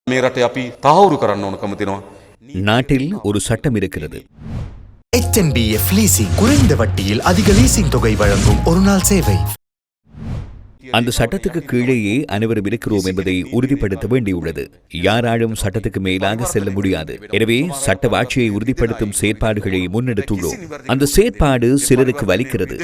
මේ රටේ අපි තහවුරු කරන්න ඕනකම තියෙනවා. நாட்டில் ஒரு சட்டம் இருக்கிறது. HNBF லீசிங் குறைந்த வட்டியில் அதிக லீசிங் தொகை வழங்கும் ஒரு நாள் சேவை. அந்த சட்டத்துக்கு கீழேயே அனைவரும் இருக்கிறோம் என்பதை உறுதிப்படுத்த வேண்டியுள்ளது. யாராலும் சட்டத்துக்கு மேலாக செல்ல முடியாது. எனவே சட்ட ஆட்சியை உறுதிப்படுத்தும் செயற்பாடுகளை முன்னெடுத்துள்ளோம். அந்த செயற்பாடு சிலருக்கு வலிக்கிறது,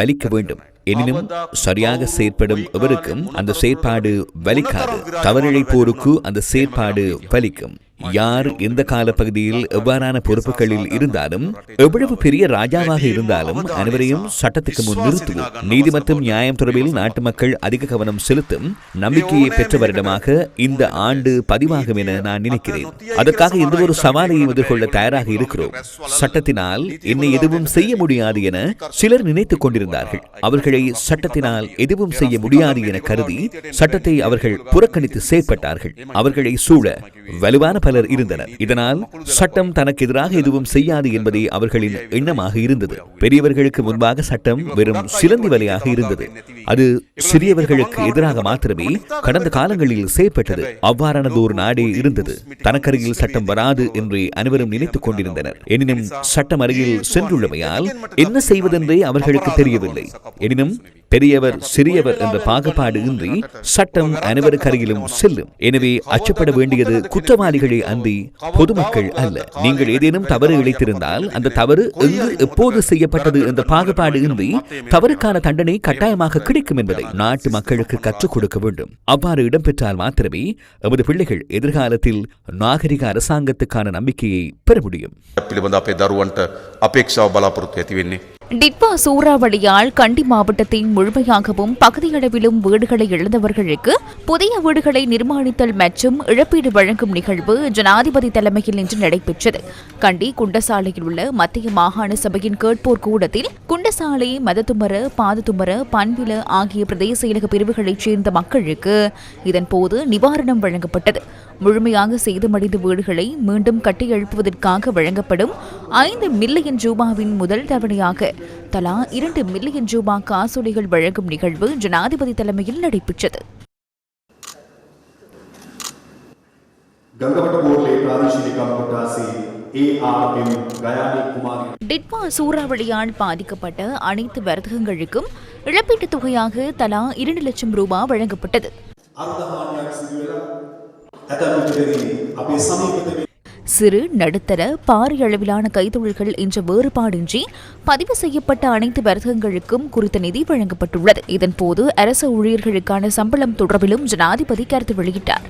வலிக்க வேண்டும். எனினும் சரியாக செயற்படும் எவருக்கும் அந்த செயற்பாடு வலிக்காது. தவறிழைப்போருக்கு அந்த செயற்பாடு வலிக்கும். யார் எந்த காலப்பகுதியில் எவ்வாறான பொறுப்புகளில் இருந்தாலும், எவ்வளவு பெரிய ராஜாவாக இருந்தாலும் அனைவரையும் சட்டத்துக்கு முன் நிறுத்துவோம். நீதி மற்றும் நியாயம் தொடர்பில் நாட்டு மக்கள் அதிக கவனம் செலுத்தும் நம்பிக்கையை பெற்ற வருடமாக இந்த ஆண்டு பதிவாகும் என நான் நினைக்கிறேன். அதற்காக எந்த ஒரு சவாலையும் எதிர்கொள்ள தயாராக இருக்கிறோம். சட்டத்தினால் என்னை எதுவும் செய்ய முடியாது என சிலர் நினைத்துக் கொண்டிருந்தார்கள். அவர்களை சட்டத்தினால் எதுவும் செய்ய முடியாது என கருதி சட்டத்தை அவர்கள் புறக்கணித்து செயற்பட்டார்கள். அவர்களை சூழ வலுவான பலர் இருந்தனர். இதனால் சட்டம் தனக்கு எதிராக எதுவும் செய்யாது என்பதே அவர்களின் எண்ணமாக இருந்தது. பெரியவர்களுக்கு முன்பாக சட்டம் வெறும் சிலந்தி வலையாக இருந்தது. அது சிறியவர்களுக்கு எதிராக மாத்திரமே கடந்த காலங்களில் செயற்பட்டது. அவ்வாறானதொரு நாடே இருந்தது. தனக்கருகில் சட்டம் வராது என்று அனைவரும் நினைத்துக் கொண்டிருந்தனர். எனினும் சட்டம் அருகில் சென்றுள்ளமையால் என்ன செய்வதென்றே அவர்களுக்கு தெரியவில்லை. எனினும் பெரியவர் சிறியவர் என்ற பாகுபாடு இன்றி சட்டம் அனைவருக்கு அருகிலும் செல்லும். எனவே அச்சப்பட வேண்டியது குற்றவாளிகளே அன்றி பொதுமக்கள் அல்ல. நீங்கள் ஏதேனும் தவறு இழைத்திருந்தால் அந்த தவறு எங்கு எப்போது செய்யப்பட்டது என்ற பாகுபாடு இன்றி தவறுக்கான தண்டனை கட்டாயமாக கிடைக்கும் என்பதை நாட்டு மக்களுக்கு கற்றுக் கொடுக்க வேண்டும். அவ்வாறு இடம்பெற்றால் மாத்திரமே எமது பிள்ளைகள் எதிர்காலத்தில் நாகரிக அரசாங்கத்துக்கான நம்பிக்கையை பெற முடியும். டிட்வா சூறாவளியால் கண்டி மாவட்டத்தின் முழுமையாகவும் பகுதியளவிலும் வீடுகளை இழந்தவர்களுக்கு புதிய வீடுகளை நிர்மாணித்தல் மற்றும் இழப்பீடு வழங்கும் நிகழ்வு ஜனாதிபதி தலைமையில் இன்று நடைபெற்றது. கண்டி குண்டசாலையில் உள்ள மத்திய மாகாண சபையின் கேட்போர் கூடத்தில் குண்டசாலை, மதத்துமர, பாதத்துமர, பன்பில ஆகிய பிரதேச செயலக பிரிவுகளைச் சேர்ந்த மக்களுக்கு இதன்போது நிவாரணம் வழங்கப்பட்டது. முழுமையாக சேதமடைந்த வீடுகளை மீண்டும் கட்டியெழுப்புவதற்காக வழங்கப்படும் 5 மில்லியன் ரூபாவின் முதல் தவணையாக தலா 2 மில்லியன் ரூபாய் காசோலைகள் வழங்கும் நிகழ்வு ஜனாதிபதி தலைமையில் நடைபெற்றது. டிட்வா சூறாவளியால் பாதிக்கப்பட்ட அனைத்து வர்த்தகங்களுக்கும் இழப்பீட்டுத் தொகையாக தலா 2 லட்சம் ரூபாய் வழங்கப்பட்டது. சிறு, நடுத்தர, பாரிய அளவிலான கைத்தொழில்கள் என்ற வேறுபாடின்றி பதிவு செய்யப்பட்ட அனைத்து வர்த்தகங்களுக்கும் குறித்த நிதி வழங்கப்பட்டுள்ளது. இதன்போது அரசு ஊழியர்களுக்கான சம்பளம் தொடர்பிலும் ஜனாதிபதி கருத்து வெளியிட்டார்.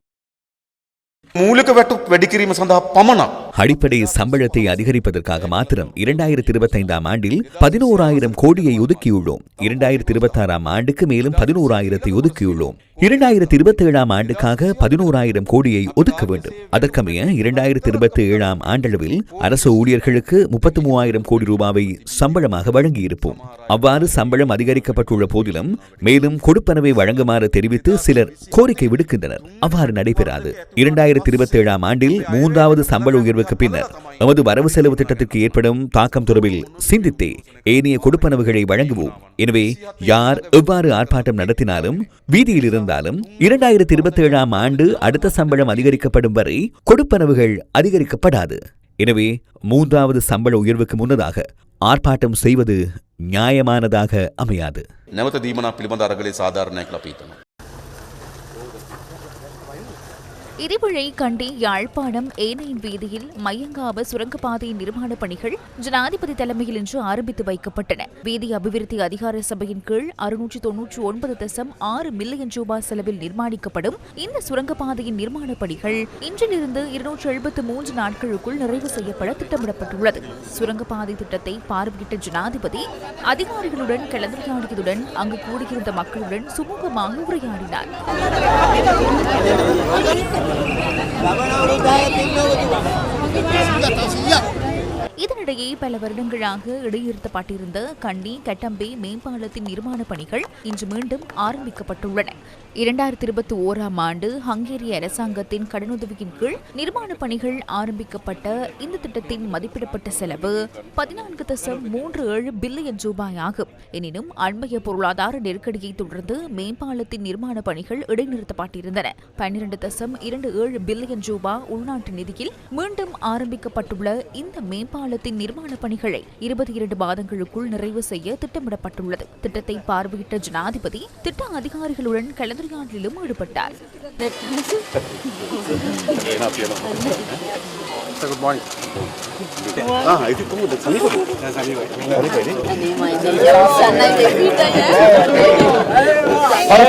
அடிப்படை சம்பளத்தை அதிகரிப்பதற்காக மாத்திரம் 2025 ஆண்டில் 11,000 கோடியை ஒதுக்கியுள்ளோம். 2026 ஆண்டுக்கு மேலும் 11,000 ஒதுக்கியுள்ளோம். 2027 ஆண்டுக்காக 11,000 கோடியை ஒதுக்க வேண்டும். அதற்கமைய 2027 ஆண்டளவில் அரசு ஊழியர்களுக்கு 33,000 கோடி ரூபாவை சம்பளமாக வழங்கியிருப்போம். அவ்வாறு சம்பளம் அதிகரிக்கப்பட்டுள்ள போதிலும் மேலும் கொடுப்பனவை வழங்குமாறு தெரிவித்து சிலர் கோரிக்கை விடுக்கின்றனர். அவ்வாறு நடைபெறாது. 2027 ஆண்டில் 3வது சம்பள உயர்வுக்கு பின்னர் எமது வரவு செலவு திட்டத்திற்கு ஏற்படும் தாக்கம் தொடர்பில் சிந்தித்தே ஏனைய கொடுப்பனவுகளை வழங்குவோம். எனவே யார் எவ்வாறு ஆர்ப்பாட்டம் நடத்தினாலும் வீதியில் இருந்தாலும் 2027 ஆண்டு அடுத்த சம்பளம் அதிகரிக்கப்படும் வரை கொடுப்பனவுகள் அதிகரிக்கப்படாது. எனவே 3வது சம்பள உயர்வுக்கு முன்னதாக ஆர்ப்பாட்டம் செய்வது நியாயமானதாக அமையாது. இதேவேளை கண்டி, யாழ்ப்பாணம், ஏனையின் வீதியில் மையங்காவ சுரங்கப்பாதை நிர்மாண பணிகள் ஜனாதிபதி தலைமையில் இன்று ஆரம்பித்து வைக்கப்பட்டன. வீதி அபிவிருத்தி அதிகார சபையின் கீழ் 699.6 மில்லியன் ரூபாய் செலவில் நிர்மாணிக்கப்படும் இந்த சுரங்கப்பாதையின் நிர்மாண பணிகள் இன்றிலிருந்து 273 நாட்களுக்குள் நிறைவு செய்யப்பட திட்டமிடப்பட்டுள்ளது. சுரங்கப்பாதை திட்டத்தை பார்வையிட்ட ஜனாதிபதி அதிகாரிகளுடன் கலந்துரையாடியதுடன் அங்கு கூடியிருந்த மக்களுடன் சுமூகமாக உரையாடினார். இதனிடையே பல வருடங்களாக இடைநிறுத்தப்பட்டிருந்த கண்டி கட்டம்பே மேம்பாலத்தின் நிர்மாண பணிகள் இன்று மீண்டும் ஆரம்பிக்கப்பட்டுள்ளன. 2021ஆம் ஆண்டு ஹங்கேரிய அரசாங்கத்தின் கடனுதவியின் கீழ் நிர்மாண பணிகள் ஆரம்பிக்கப்பட்ட இந்த திட்டத்தின் மதிப்பிடப்பட்ட செலவு 14.37 பில்லியன் ரூபாய் ஆகும். எனினும் அண்மைய பொருளாதார நெருக்கடியை தொடர்ந்து மேம்பாலத்தின் நிர்மாண பணிகள் இடைநிறுத்தப்பட்டிருந்தன. 12.27 பில்லியன் ரூபாய் உள்நாட்டு நிதியில் மீண்டும் ஆரம்பிக்கப்பட்டுள்ள இந்த மேம்பாலத்தின் நிர்மாண பணிகளை 22 மாதங்களுக்குள் நிறைவு செய்ய திட்டமிடப்பட்டுள்ளது. திட்டத்தை பார்வையிட்ட ஜனாதிபதி திட்ட அதிகாரிகளுடன் கலந்துரையாடலிலும் ஈடுபட்டார். Para